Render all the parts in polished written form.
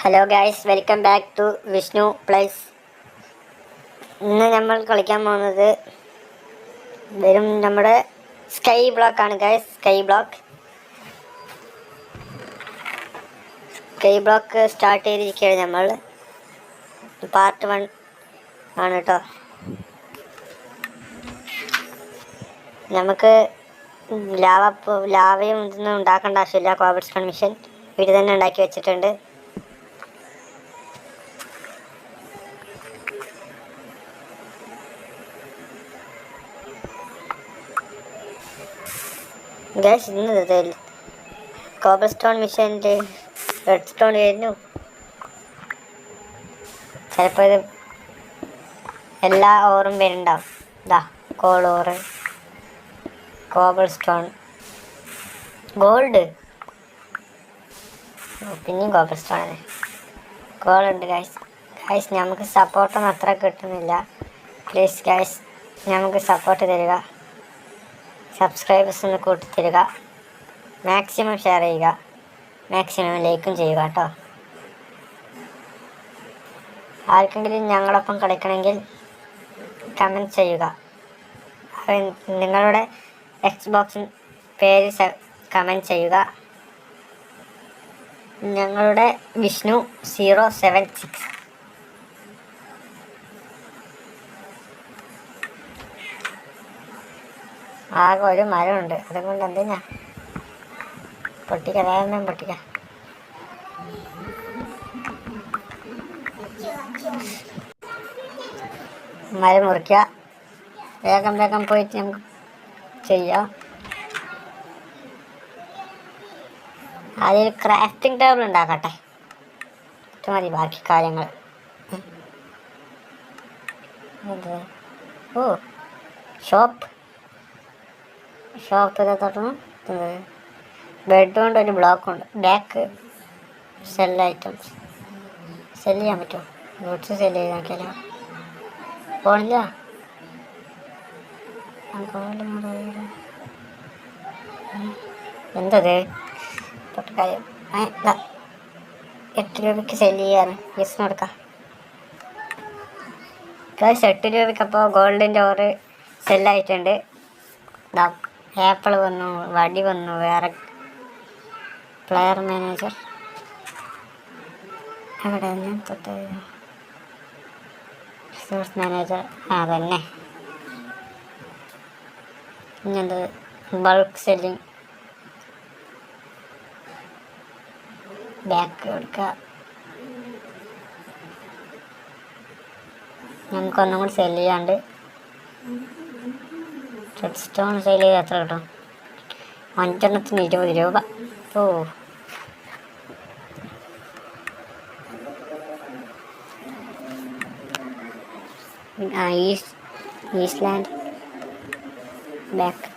Hello guys, welcome back to Vishnu plays. ഇന്ന് നമ്മൾ കളിക്കാൻ പോകുന്നത് വെറും നമ്മുടെ സ്കൈ ബ്ലോക്ക് ആണ് ഗൈസ്. സ്കൈ ബ്ലോക്ക് സ്റ്റാർട്ട് ചെയ്തിരിക്കുകയാണ്. നമ്മൾ പാർട്ട് 1 ആണ് കേട്ടോ. നമുക്ക് ലാവയും ഇതൊന്നും ഉണ്ടാക്കേണ്ട ആവശ്യമില്ല. കോബിൾസ്റ്റോൺ മിഷൻ വീട്ടിൽ തന്നെ ഉണ്ടാക്കി വെച്ചിട്ടുണ്ട്. ഗൈസ്, ഇന്ന് കോബിൾസ്റ്റോൺ മിഷൻ്റെ റെഡ് സ്റ്റോൺ കഴിഞ്ഞു. ചിലപ്പോൾ ഇത് എല്ലാ ഓറും വരുന്നുണ്ടാവും. ഇതാ കോൾ ഓറ്, കോബിൾസ്റ്റോൺ, ഗോൾഡ്, പിന്നെയും കോബിൾസ്റ്റോൺ ആണ്. ഗോൾഡ് ഗൈസ് നമുക്ക് സപ്പോർട്ടൊന്നും അത്ര കിട്ടുന്നില്ല. പ്ലീസ് ഗൈസ്, നമുക്ക് സപ്പോർട്ട് തരിക. സബ്സ്ക്രൈബേഴ്സ് ഒന്ന് കൂട്ടിത്തരിക. മാക്സിമം ഷെയർ ചെയ്യുക, മാക്സിമം ലൈക്കും ചെയ്യുക കേട്ടോ. ആർക്കെങ്കിലും ഞങ്ങളൊപ്പം കളിക്കണമെങ്കിൽ കമൻറ്റ് ചെയ്യുക. നിങ്ങളുടെ എക്സ്ബോക്സ് പേര് കമൻറ്റ് ചെയ്യുക. ഞങ്ങളുടെ വിഷ്ണു 076. ആകെ ഒരു മരമുണ്ട്, അതുകൊണ്ട് എന്തിനാ പൊട്ടിക്കാം, വേഗം പൊട്ടിക്കാം. മരം മുറിക്കുക, വേഗം പോയിട്ട് നമുക്ക് ചെയ്യാം. അതിൽ ക്രാഫ്റ്റിംഗ് ടേബിൾ ഉണ്ടാക്കട്ടെ, ഇത് മതി ബാക്കി കാര്യങ്ങൾ. ഓ, ഷോപ്പ് തൊട്ടു ബെഡ് കൊണ്ട് ഒരു ബ്ലോക്കുണ്ട്. ബാക്ക് സെൽ ഐറ്റംസ് സെല് ചെയ്യാൻ പറ്റുമോ? ഗുഡ്സ് സെല് ചെയ്ത് നോക്കിയാലോ? പോണില്ല. എന്തത് പൊട്ടക്കാര്യം? 8 രൂപയ്ക്ക് സെല് ചെയ്യാൻ യെസ് കൊടുക്കാം. 8 രൂപയ്ക്കപ്പോൾ ഗോൾഡിൻ്റെ ഓറ് സെല്ലായിട്ടുണ്ട്. ആപ്പിൾ വന്നു, വടി വന്നു, വേറെ പ്ലെയർ മാനേജർ എവിടെ റിസോഴ്സ് മാനേജർ അതന്നെ. ഇങ്ങനത്തെ ബൾക്ക് സെല്ലിങ്, ബാക്ക് കൊടുക്കുക. നമുക്കൊന്നും കൂടി സെല് ചെയ്യാണ്ട്. റെഡ് സ്റ്റോൺ സെയിൽ ചെയ്ത് എത്ര കിട്ടും? 5 എണ്ണത്തിന് 20 രൂപ. ഓ, ഈസ്റ്റ്ലാൻഡ് ബാക്ക്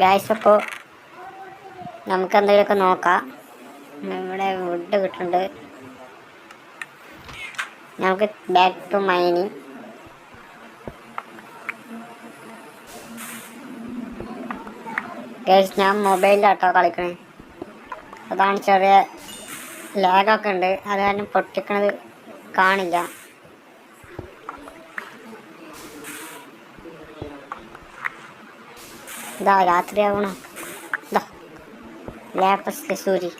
ഗൈസ്. അപ്പോൾ നമുക്ക് എന്തെങ്കിലുമൊക്കെ നോക്കാം. ഇവിടെ വുഡ് കിട്ടുന്നുണ്ട്. നമുക്ക് ബാക്ക് ടു മൈനിങ്. ഗൈസ്, ഞാൻ മൊബൈലിലാട്ടോ കളിക്കണേ, അതാണ് ചെറിയ ലാഗൊക്കെ ഉണ്ട്. അത് കാരണം പൊട്ടിക്കണത് കാണില്ല. ഇതാ രാത്രിയാവണോ? ഇതാ ലാപ്പസ് ലസൂരി.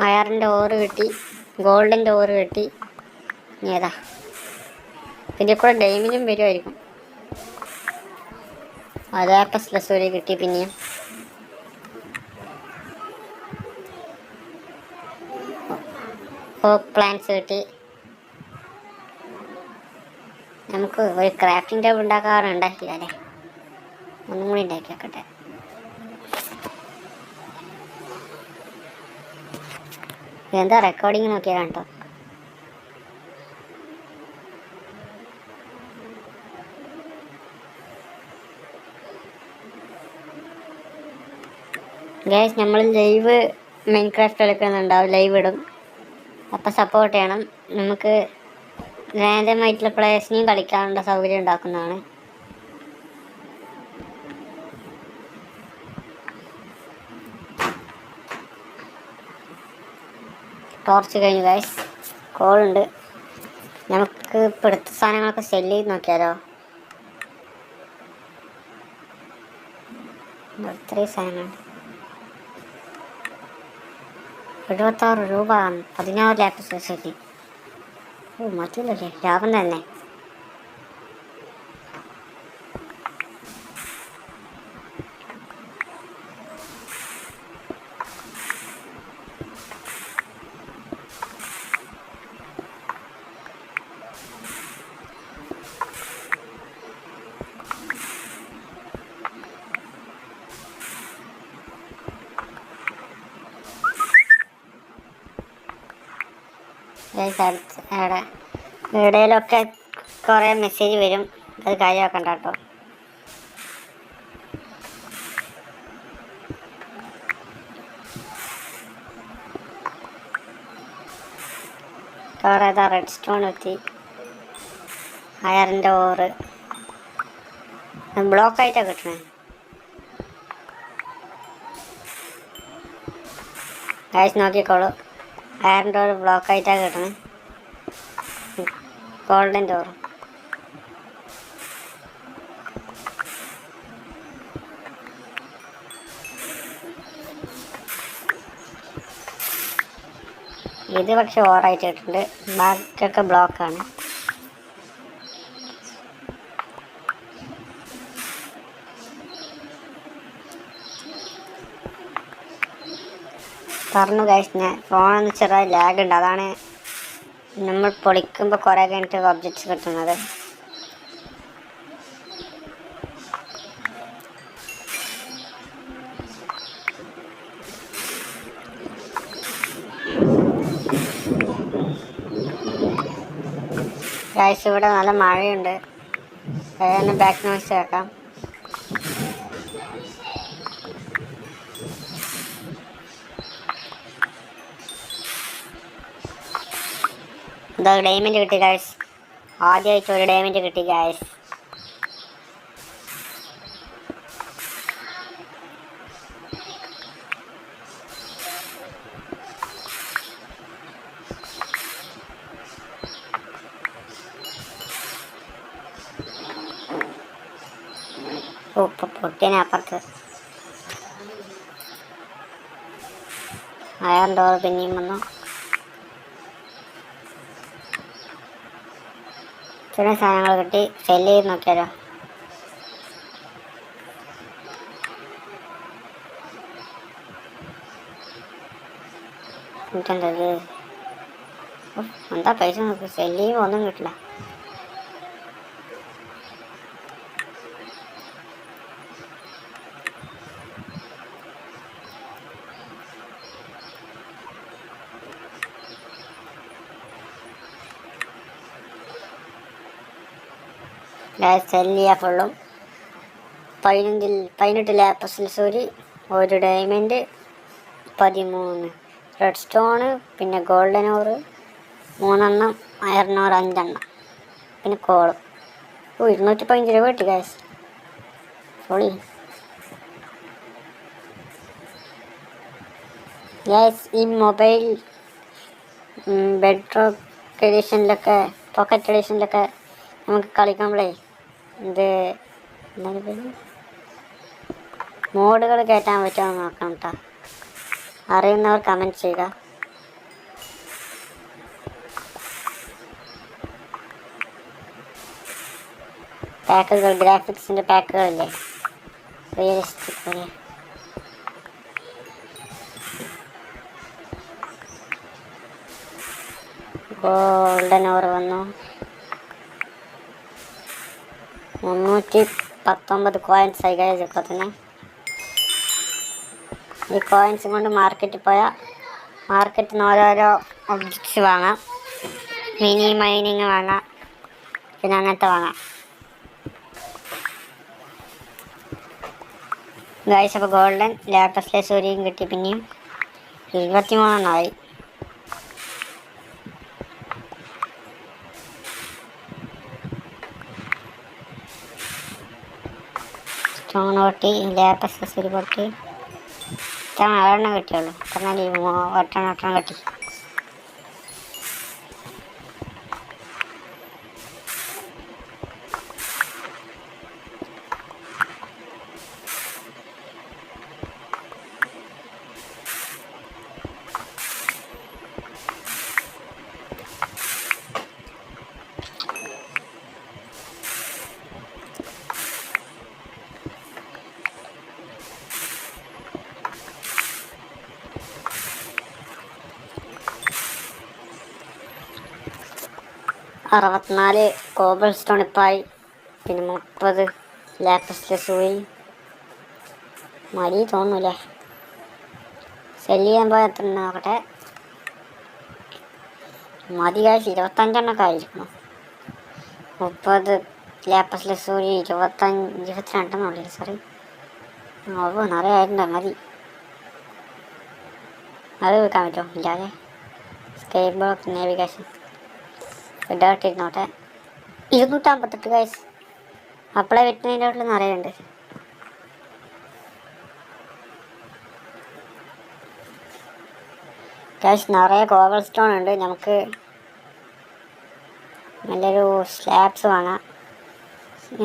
അയറിൻ്റെ ഓറ് കിട്ടി, ഗോൾഡിൻ്റെ ഓറ് കിട്ടി. ഇനി ഏതാ? ഇതിൻ്റെ കൂടെ ഡൈമിനും വരുമായിരിക്കും. ലാപ്പസ് ലസൂരി കിട്ടി. പിന്നെയും ഓക്ക് പ്ലാന്റ്സ് കിട്ടി. നമുക്ക് ഒരു ക്രാഫ്റ്റിംഗ് ടേബിൾ ഉണ്ടാക്കില്ല അല്ലേ? ഒന്നും കൂടി ഉണ്ടാക്കി വെക്കട്ടെ. എന്താ റെക്കോർഡിങ് നോക്കിയാൽ കേട്ടോ. ഗൈസ്, നമ്മൾ ലൈവ് മൈൻക്രാഫ്റ്റ് കളിക്കുന്നുണ്ടാവും, ലൈവ് ഇടും. അപ്പം സപ്പോർട്ട് ചെയ്യണം. നമുക്ക് റാൻഡമായിട്ടുള്ള പ്ലേയേഴ്സിനെയും കളിക്കാനുള്ള സൗകര്യം ഉണ്ടാക്കുന്നതാണ്. ടോർച്ച് കഴിഞ്ഞു ഗൈസ്. കോളുണ്ട്. നമുക്ക് ഇപ്പോൾ എടുത്ത സാധനങ്ങളൊക്കെ സെല്ല് ചെയ്ത് നോക്കിയാലോ. ഇത്രയും സാധനങ്ങളുണ്ട്. 76 രൂപ. 16 ലാപ്സ് ശരി. ഓ മതിയല്ലേ, ലാഭം തന്നെ. എവിടെയെങ്കിലൊക്കെ കുറേ മെസ്സേജ് വരും, അത് കാര്യമാക്കണ്ട കേട്ടോ. അവിടെ ഏതാ റെഡ് സ്റ്റോൺ എത്തി. അയറിൻ്റെ ഓറ് ബ്ലോക്കായിട്ടാണ് കിട്ടണേ. ഗൈസ് നോക്കിക്കോളൂ, അയറിൻ്റെ ഓറ് ബ്ലോക്കായിട്ടാണ് കിട്ടണേ. Golden door. ഇത് പക്ഷെ ഓവറായിട്ട് കിട്ടുന്നുണ്ട്, ബാക്കിയൊക്കെ ബ്ലോക്കാണ്. പറഞ്ഞു ഗൈസ്, ഞാൻ ഫോണൊന്ന് ചെറുതായി ലാഗ് ഉണ്ട്. അതാണ് നമ്മൾ പൊളിക്കുമ്പോൾ കുറേ കഴിഞ്ഞിട്ട് ഒബ്ജക്ട്സ് കിട്ടുന്നത്. ഗൈസ് ഇവിടെ നല്ല മഴയുണ്ട്, അതുകൊണ്ട് ബാക്ക് നോയ്സ് കേൾക്കാം. എന്താ ഡയമണ്ട് കിട്ടി ഗൈസ്, ആദ്യമായിട്ട് ഒരു ഡയമണ്ട് കിട്ടി ഗൈസ്. ഓ ഇപ്പം പൊട്ടിയനെ അപ്പുറത്ത്. അയൺ ഡോർ പിന്നെയും വന്നു. ചില സാധനങ്ങൾ കിട്ടി, സെല്ല് ചെയ്ത് നോക്കിയാലോ. എന്നിട്ടെന്തത് എന്താ പൈസ നോക്ക്, സെല്ല് ചെയ്യുമ്പോൾ ഒന്നും കിട്ടില്ല. സെല്ല് ചെയ്യുക ഫുള്ളും. 18 ലാപ്പസിൽ സൂരി, ഒരു ഡയമണ്ട്, 13 റെഡ് സ്റ്റോണ്, പിന്നെ ഗോൾഡൻ ഓറ് 3 അയർൺ ഓർ 5, പിന്നെ കോള്. 215 രൂപ കിട്ടി ഗൈസ്. സോറി ഗൈസ്, ഈ മൊബൈൽ ബെഡ്റോക്ക് എഡിഷനിലൊക്കെ, പോക്കറ്റ് എഡിഷനിലൊക്കെ നമുക്ക് കളിക്കുമ്പോഴേ ഇത് എന്താണ് പേര്, മോഡുകൾ കയറ്റാൻ പറ്റുമോ നോക്കണം കേട്ടോ. അറിയുന്നവർ കമൻറ്റ് ചെയ്യുക. പാക്കുകൾ, ഗ്രാഫിക്സിൻ്റെ പാക്കുകളില്ലേ, റിയലിസ്റ്റിക് പോലെ. ഗോൾഡൻ ഓവർ വന്നു. 319 കോയിൻസ് ആയി കഴിയും. ഇപ്പോൾ തന്നെ ഈ കോയിൻസ് കൊണ്ട് മാർക്കറ്റിൽ പോയാൽ മാർക്കറ്റിൽ നിന്ന് ഓരോരോ ഒബ്ജക്ട്സ് വാങ്ങാം, മിനി മൈനിങ് വാങ്ങാം, പിന്നെ അങ്ങനത്തെ വാങ്ങാം. ഗൈസ് അപ്പോൾ ഗോൾഡൻ ലാപ്പസ് സൂര്യയും കിട്ടി, പിന്നെയും 23 സ്റ്റോൺ പൊട്ടി, ലാപ്പസ് സൂര്യ പൊട്ടി. 6 കിട്ടിയുള്ളൂ. പറഞ്ഞാൽ 8 കിട്ടി. 64 കോബിൾ സ്റ്റോൺ ഇപ്പായി. പിന്നെ 30 ലാപ്പിസ് ലസൂരി മതി തോന്നൂല്ലേ. സെല്ല് ചെയ്യാൻ പോയാൽ എത്ര നോക്കട്ടെ. മതി കാശ് 25 ആയിരിക്കണം. 30 ലാപ്പിസ് ലസൂരി 22 സോറി. നിറയെ ആയിട്ടുണ്ടോ. മതി. അത് വെക്കാൻ പറ്റുമോ? ഇല്ലാതെ. Sky block navigation ഇടാട്ടിരുന്നോട്ടെ. 258 കാശ്. അപ്പളെ വെട്ടുന്നതിൻ്റെ വീട്ടിൽ നിറയുണ്ട്. കാശ് നിറയെ കോബിൾ സ്റ്റോൺ ഉണ്ട്. നമുക്ക് നല്ലൊരു സ്ലാബ്സ് വാങ്ങാം.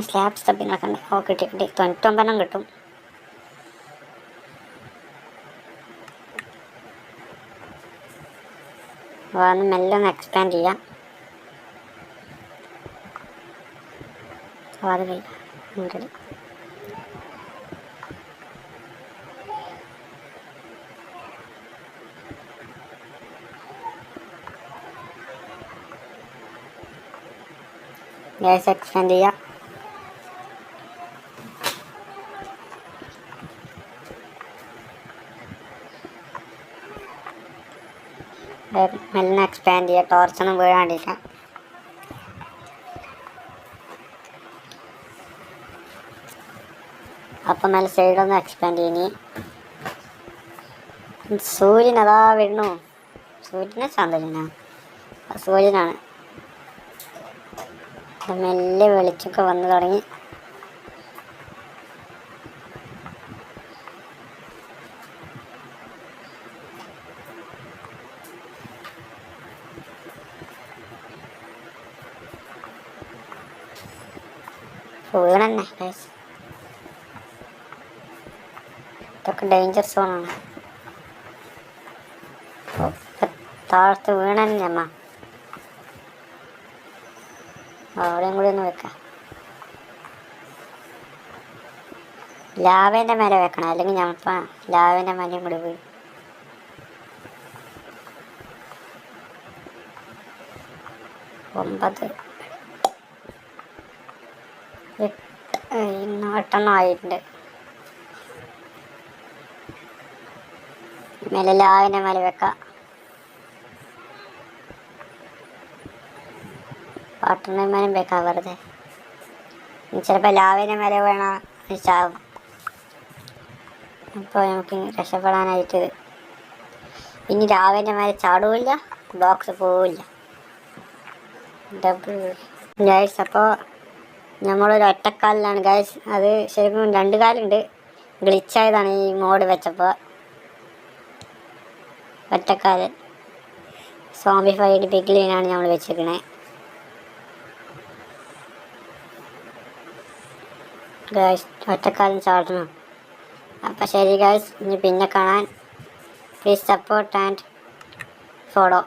സ്ലാബ്സ് തപ്പിനൊക്കെ ഉണ്ട്. കിട്ടി 99 കിട്ടും. അതൊന്ന് മെല്ലെ ഒന്ന് എക്സ്പാൻഡ് ചെയ്യാം. അത് കഴിയും. ഗ്യാസ് എക്സ്പാൻഡ് ചെയ്യാം. മെല്ലെ എക്സ്പാൻഡ് ചെയ്യുക. ടോർച്ചൊന്നും വീഴാണ്ടിരിക്കാം. അപ്പം നല്ല സൈഡൊന്ന് എക്സ്പാൻഡ് ചെയ്യണി. സൂര്യൻ അതാ വരുന്നു. സൂര്യനെ ചന്ദ്രനാ? സൂര്യനാണ്. മെല്ലെ വെളിച്ചമൊക്കെ വന്നു തുടങ്ങി. വീണന്നെ. ഇതൊക്കെ ഡേഞ്ചർ സോണാണ്. താഴത്ത് വീണന്നെ അമ്മ. അവിടെയും കൂടി ഒന്ന് വെക്കാം. ലാവേൻ്റെ മേലെ വെക്കണം, അല്ലെങ്കിൽ ഞമ്മപ്പം ലാവേൻ്റെ മേലെയും കൂടി വീഴും. എട്ടെണ്ണം ആയിട്ടുണ്ട്. മേലെ ലാവിൻ്റെ മേലെ വെക്കാം. വാട്ടറിൻ്റെ മേലും വെക്കാം വെറുതെ. ചിലപ്പോൾ ലാവിൻ്റെ മേലെ വേണം ചാവും. അപ്പോൾ നമുക്ക് രക്ഷപ്പെടാനായിട്ട് ഇനി ലാവിൻ്റെ മേലെ ചാടുമില്ല, ബോക്സ് പോവില്ല. ഗൈസ്, അപ്പോൾ നമ്മളൊരു ഒറ്റക്കാലിലാണ് ഗൈസ്. അത് ശരിക്കും 2 കാലുണ്ട്. ഗ്ലിച്ചായതാണ് ഈ മോഡ് വെച്ചപ്പോൾ. ഒറ്റക്കാല് സോംബിഫൈഡ് പിഗ്ലിനാണ് നമ്മൾ വെച്ചിരിക്കണേ. ഗൈസ്, ഒറ്റക്കാലം ചാടണം. അപ്പം ശരി ഗൈസ്, ഇനി പിന്നെ കാണാൻ. Please support and follow.